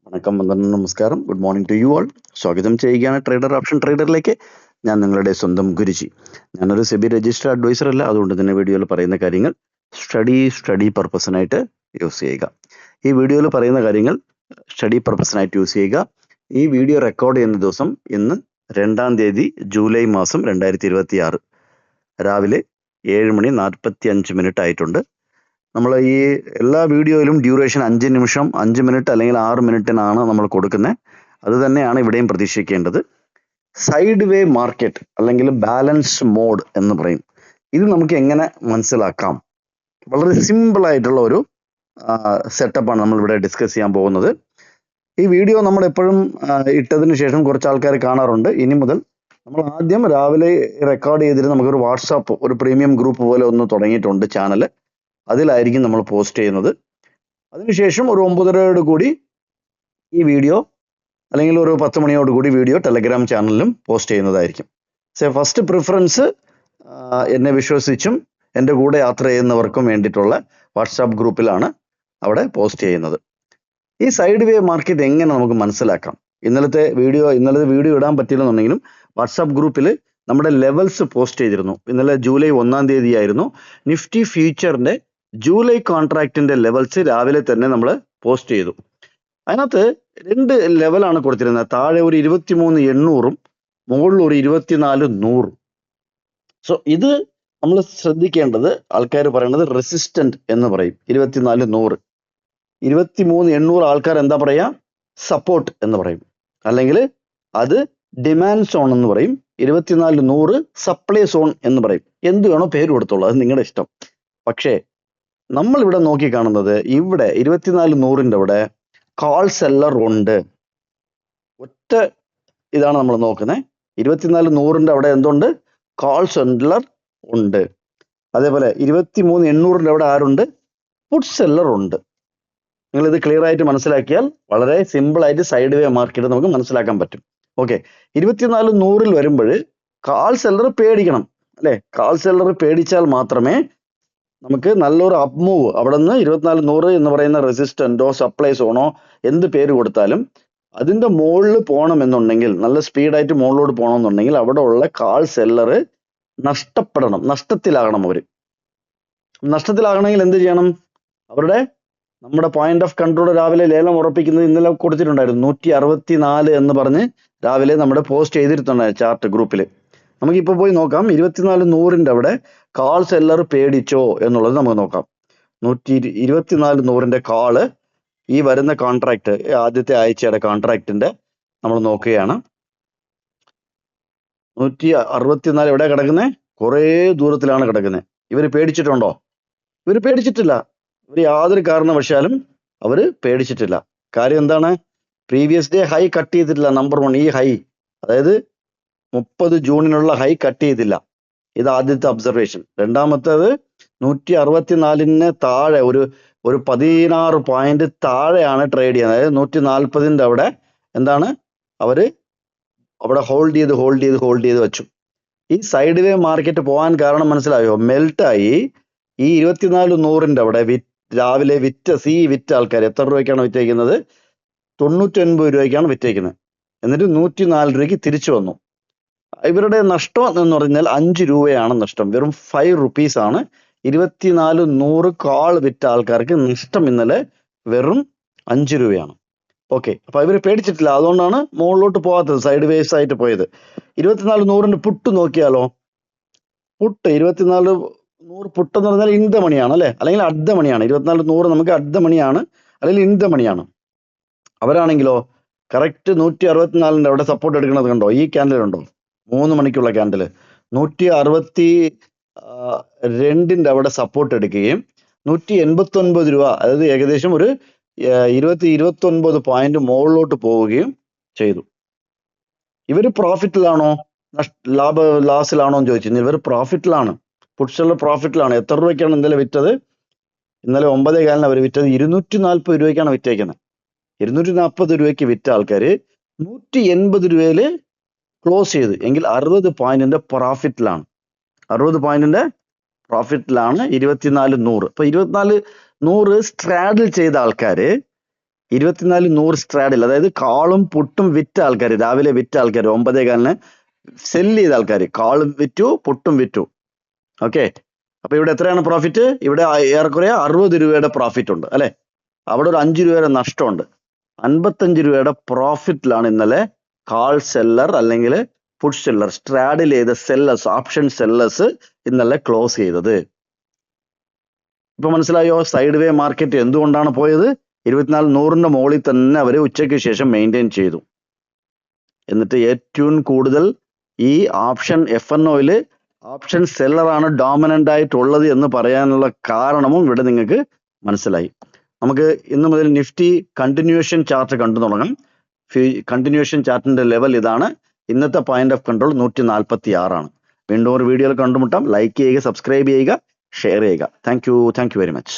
വണക്കം, വന്ദനം, നമസ്കാരം. Good morning to you all. സ്വാഗതം ചെയ്യുകയാണ് ട്രേഡർ ഓപ്ഷൻ ട്രേഡറിലേക്ക്. ഞാൻ നിങ്ങളുടെ സ്വന്തം ഗുരുജി. ഞാനൊരു സെബി രജിസ്റ്റർ അഡ്വൈസർ അല്ല, അതുകൊണ്ട് തന്നെ വീഡിയോയിൽ പറയുന്ന കാര്യങ്ങൾ സ്റ്റഡി പർപ്പസിനായിട്ട് യൂസ് ചെയ്യുക. ഈ വീഡിയോയിൽ പറയുന്ന കാര്യങ്ങൾ സ്റ്റഡി പർപ്പസിനായിട്ട് യൂസ് ചെയ്യുക. ഈ വീഡിയോ റെക്കോർഡ് ചെയ്യുന്ന ദിവസം ഇന്ന് 2-ാം തീയതി ജൂലൈ മാസം 2026 രാവിലെ 7:45 ആയിട്ടുണ്ട്. നമ്മൾ ഈ എല്ലാ വീഡിയോയിലും ഡ്യൂറേഷൻ 5 നിമിഷം, 5 മിനിറ്റ് അല്ലെങ്കിൽ 6 മിനിറ്റിനാണ് നമ്മൾ കൊടുക്കുന്നത്. അത് തന്നെയാണ് ഇവിടെയും പ്രതീക്ഷിക്കേണ്ടത്. സൈഡ് വേ മാർക്കറ്റ് അല്ലെങ്കിൽ ബാലൻസ്ഡ് മോഡ് എന്ന് പറയും. ഇത് നമുക്ക് എങ്ങനെ മനസ്സിലാക്കാം? വളരെ സിമ്പിൾ ആയിട്ടുള്ള ഒരു സെറ്റപ്പാണ് നമ്മൾ ഇവിടെ ഡിസ്കസ് ചെയ്യാൻ പോകുന്നത്. ഈ വീഡിയോ നമ്മൾ എപ്പോഴും ഇട്ടതിന് ശേഷം കുറച്ച് ആൾക്കാർ കാണാറുണ്ട്. ഇനി മുതൽ നമ്മൾ ആദ്യം രാവിലെ റെക്കോർഡ് ചെയ്തിട്ട് നമുക്കൊരു വാട്സാപ്പ്, ഒരു പ്രീമിയം ഗ്രൂപ്പ് പോലെ ഒന്ന് തുടങ്ങിയിട്ടുണ്ട് ചാനൽ. അതിലായിരിക്കും നമ്മൾ പോസ്റ്റ് ചെയ്യുന്നത്. അതിനുശേഷം ഒരു 9:30 കൂടി ഈ വീഡിയോ, അല്ലെങ്കിൽ ഒരു 10 മണിയോട് കൂടി വീഡിയോ ടെലഗ്രാം ചാനലിലും പോസ്റ്റ് ചെയ്യുന്നതായിരിക്കും. ഫസ്റ്റ് പ്രിഫറൻസ് എന്നെ വിശ്വസിച്ചും എൻ്റെ കൂടെ യാത്ര ചെയ്യുന്നവർക്കും വേണ്ടിയിട്ടുള്ള വാട്സാപ്പ് ഗ്രൂപ്പിലാണ് അവിടെ പോസ്റ്റ് ചെയ്യുന്നത്. ഈ സൈഡ് വേ മാർക്കറ്റ് എങ്ങനെ നമുക്ക് മനസ്സിലാക്കാം? ഇന്നലത്തെ വീഡിയോ ഇടാൻ പറ്റില്ലെന്നുണ്ടെങ്കിലും വാട്സാപ്പ് ഗ്രൂപ്പിൽ നമ്മുടെ ലെവൽസ് പോസ്റ്റ് ചെയ്തിരുന്നു. ഇന്നലെ ജൂലൈ 1-ാം തീയതി ആയിരുന്നു. നിഫ്റ്റി ഫ്യൂച്ചറിന്റെ ജൂലൈ കോൺട്രാക്റ്റിന്റെ ലെവൽസ് രാവിലെ തന്നെ നമ്മൾ പോസ്റ്റ് ചെയ്തു. അതിനകത്ത് 2 ലെവലാണ് കൊടുത്തിരുന്നത്. താഴെ ഒരു 23,800-ഉം മുകളിൽ ഒരു 24,100-ഉം. ഇത് നമ്മൾ ശ്രദ്ധിക്കേണ്ടത്, ആൾക്കാർ പറയുന്നത് റെസിസ്റ്റന്റ് എന്ന് പറയും. 24,100, 23,800 ആൾക്കാർ എന്താ പറയാ? സപ്പോർട്ട് എന്ന് പറയും, അല്ലെങ്കിൽ അത് ഡിമാൻഡ് സോൺ എന്ന് പറയും. 24,100 സപ്ലൈ സോൺ എന്ന് പറയും. എന്ത് വേണോ പേര് കൊടുത്തോളൂ, അത് നിങ്ങളുടെ ഇഷ്ടം. പക്ഷേ നമ്മൾ ഇവിടെ നോക്കി കാണുന്നത്, ഇവിടെ 24,100-ന്റെ അവിടെ കാൾ സെല്ലർ ഉണ്ട്. ഒറ്റ ഇതാണ് നമ്മൾ നോക്കുന്നത്. 24,100-ന്റെ അവിടെ എന്തുണ്ട്? കാൾ സെല്ലർ ഉണ്ട്. അതേപോലെ 23,800-ന്റെ അവിടെ ആരുണ്ട്? പുട്ട് സെല്ലർ ഉണ്ട്. നിങ്ങൾ ഇത് ക്ലിയർ ആയിട്ട് മനസ്സിലാക്കിയാൽ വളരെ സിമ്പിൾ ആയിട്ട് സൈഡ് വേ മാർക്കറ്റ് നമുക്ക് മനസ്സിലാക്കാൻ പറ്റും. ഓക്കെ, 24,100-ൽ വരുമ്പോൾ കാൾ സെല്ലർ പേടിക്കണം, അല്ലെ? കാൾ സെല്ലർ പേടിച്ചാൽ മാത്രമേ നമുക്ക് നല്ലൊരു അപ്പ് മൂവ് അവിടെ നിന്ന് 24,100 എന്ന് പറയുന്ന റെസിസ്റ്റന്റോ സപ്ലൈ സോണോ എന്ത് പേര് കൊടുത്താലും അതിന്റെ മുകളിൽ പോകണമെന്നുണ്ടെങ്കിൽ, നല്ല സ്പീഡായിട്ട് മുകളിലോട്ട് പോകണമെന്നുണ്ടെങ്കിൽ അവിടെ ഉള്ള കാൾ സെല്ലർ നഷ്ടപ്പെടണം, നഷ്ടത്തിലാകണം. അവര് നഷ്ടത്തിലാകണമെങ്കിൽ എന്ത് ചെയ്യണം? നമ്മുടെ പോയിന്റ് ഓഫ് കൺട്രോൾ രാവിലെ ലേലം ഉറപ്പിക്കുന്നത് ഇന്നലെ കൊടുത്തിട്ടുണ്ടായിരുന്നു. 164 എന്ന് പറഞ്ഞ് രാവിലെ നമ്മുടെ പോസ്റ്റ് ചെയ്തിട്ടുണ്ടായിരുന്നു ചാർട്ട് ഗ്രൂപ്പിൽ. നമുക്കിപ്പോൾ പോയി നോക്കാം. 24,100-ന്റെ അവിടെ കാൾ സെല്ലർ പേടിച്ചോ എന്നുള്ളത് നമുക്ക് നോക്കാം. 24,100-ന്റെ കാള് ഈ വരുന്ന കോൺട്രാക്ട്, ആദ്യത്തെ ആഴ്ചയുടെ കോൺട്രാക്ടിന്റെ നമ്മൾ നോക്കുകയാണ്. 164 എവിടെ കിടക്കുന്നത്? കുറേ ദൂരത്തിലാണ് കിടക്കുന്നത്. ഇവർ പേടിച്ചിട്ടുണ്ടോ? ഇവർ പേടിച്ചിട്ടില്ല. ഇവർ യാതൊരു കാരണവശാലും അവർ പേടിച്ചിട്ടില്ല. കാര്യം എന്താണ്? പ്രീവിയസ് ഡേ ഹൈ കട്ട് ചെയ്തിട്ടില്ല. നമ്പർ 1, ഈ ഹൈ, അതായത് 30 ജൂണിനുള്ള ഹൈ കട്ട് ചെയ്തില്ല. ഇത് ആദ്യത്തെ ഒബ്സർവേഷൻ. രണ്ടാമത്തേത് 164-ന് താഴെ ഒരു 16 പോയിന്റ് താഴെയാണ് ട്രേഡ് ചെയ്യുന്നത്. അതായത് 140-ന്റെ അവിടെ എന്താണ്? അവിടെ ഹോൾഡ് ചെയ്ത് വെച്ചു. ഈ സൈഡ് വേ മാർക്കറ്റ് പോകാൻ കാരണം മനസ്സിലായോ? മെൽട്ടായി. ഈ 24,100-ന്റെ അവിടെ രാവിലെ വിറ്റ ആൾക്കാർ എത്ര രൂപയ്ക്കാണ് വിറ്റേക്കുന്നത്? 99 രൂപയ്ക്കാണ് വിറ്റേക്കുന്നത്. എന്നിട്ട് 104 രൂപയ്ക്ക് തിരിച്ചു വന്നു. ഇവരുടെ നഷ്ടം എന്ന് പറഞ്ഞാൽ 5 രൂപയാണ് നഷ്ടം. വെറും 5 റുപ്പീസ് ആണ് 24,100 കാൾ വിറ്റ ആൾക്കാർക്ക് നഷ്ടം. ഇന്നലെ വെറും 5 രൂപയാണ്. ഓക്കെ, അപ്പൊ ഇവര് പേടിച്ചിട്ടില്ല. അതുകൊണ്ടാണ് മുകളിലോട്ട് പോകാത്തത്, സൈഡ് വേസ് ആയിട്ട് പോയത്. 24,100-ന്റെ പുട്ട് നോക്കിയാലോ? പുട്ട് 24,100 പുട്ടെന്ന് പറഞ്ഞാൽ ഇൻ ദ മണിയാണ്, അല്ലെ? അല്ലെങ്കിൽ അറ്റ് ദ മണിയാണ്. 24,100 നമുക്ക് അറ്റ് ദ മണിയാണ്, അല്ലെങ്കിൽ ഇൻ ദ മണിയാണ്. അവരാണെങ്കിലോ കറക്റ്റ് 164-ന്റെ അവിടെ സപ്പോർട്ട് എടുക്കുന്നത് കണ്ടോ? ഈ ക്യാൻഡിൽ ഉണ്ടോ? 3 മണിക്കുള്ള ക്യാൻഡിൽ 162-ന്റെ അവിടെ സപ്പോർട്ട് എടുക്കുകയും 189 രൂപ, അതായത് ഏകദേശം ഒരു 29 പോയിന്റ് മുകളിലോട്ട് പോവുകയും ചെയ്തു. ഇവര് പ്രോഫിറ്റിലാണോ ലാസിലാണോ എന്ന് ചോദിച്ചു. ഇവർ പ്രോഫിറ്റിലാണ്. പുട്ട്സെല്ലർ പ്രോഫിറ്റിലാണ്. എത്ര രൂപയ്ക്കാണ് ഇന്നലെ വിറ്റത്? ഇന്നലെ 9:15 അവർ വിറ്റത് 240 രൂപയ്ക്കാണ് വിറ്റേക്കുന്നത്. 240 രൂപയ്ക്ക് വിറ്റ ആൾക്കാര് 180 രൂപയില് ക്ലോസ് ചെയ്ത് എങ്കിൽ 60 പോയിന്റിന്റെ പ്രോഫിറ്റിലാണ്. 60 പോയിന്റിന്റെ പ്രോഫിറ്റിലാണ് 24,100. അപ്പൊ 24,100 സ്ട്രാഡിൽ ചെയ്ത ആൾക്കാര് 2400 സ്ട്രാഡിൽ, അതായത് കാളും പുട്ടും വിറ്റ ആൾക്കാർ, രാവിലെ വിറ്റ ആൾക്കാർ, 9:15 സെല്ല് ചെയ്ത ആൾക്കാർ, കാളും വിറ്റു പുട്ടും വിറ്റു. ഓക്കെ, അപ്പൊ ഇവിടെ എത്രയാണ് പ്രോഫിറ്റ്? ഇവിടെ ഏറെക്കുറെ 60 രൂപയുടെ പ്രോഫിറ്റ് ഉണ്ട് അല്ലെ. അവിടെ ഒരു 5 രൂപയുടെ നഷ്ടമുണ്ട്. 55 രൂപയുടെ പ്രോഫിറ്റിലാണ് ഇന്നലെ കാൾ സെല്ലർ അല്ലെങ്കിൽ പുട്ട് സെല്ലർ, സ്ട്രാഡിൽ ചെയ്ത സെല്ലേഴ്സ്, ഓപ്ഷൻ സെല്ലേഴ്സ് ഇന്നലെ ക്ലോസ് ചെയ്തത്. ഇപ്പൊ മനസ്സിലായോ സൈഡ് വേ മാർക്കറ്റ് എന്തുകൊണ്ടാണ് പോയത്? 2400 മുകളിൽ തന്നെ അവര് ഉച്ചയ്ക്ക് ശേഷം മെയിൻറ്റെയിൻ ചെയ്തു. എന്നിട്ട് ഏറ്റവും കൂടുതൽ ഈ ഓപ്ഷൻ FNOയില് ഓപ്ഷൻ സെല്ലറാണ് ഡോമിനന്റ് ആയിട്ടുള്ളത് എന്ന് പറയാനുള്ള കാരണവും ഇവിടെ നിങ്ങൾക്ക് മനസ്സിലായി. നമുക്ക് ഇന്നു മുതൽ നിഫ്റ്റി കണ്ടിന്യൂഷൻ ചാർട്ട് കണ്ടു തുടങ്ങാം. കണ്ടിന്യൂഷൻ ചാർട്ടിന്റെ ലെവൽ ഇതാണ്. ഇന്നത്തെ പോയിന്റ് ഓഫ് കൺട്രോൾ 146 ആണ്. വീണ്ടും ഒരു വീഡിയോയിൽ കണ്ടുമുട്ടാം. ലൈക്ക് ചെയ്യുക, സബ്സ്ക്രൈബ് ചെയ്യുക, ഷെയർ ചെയ്യുക. Thank you very much.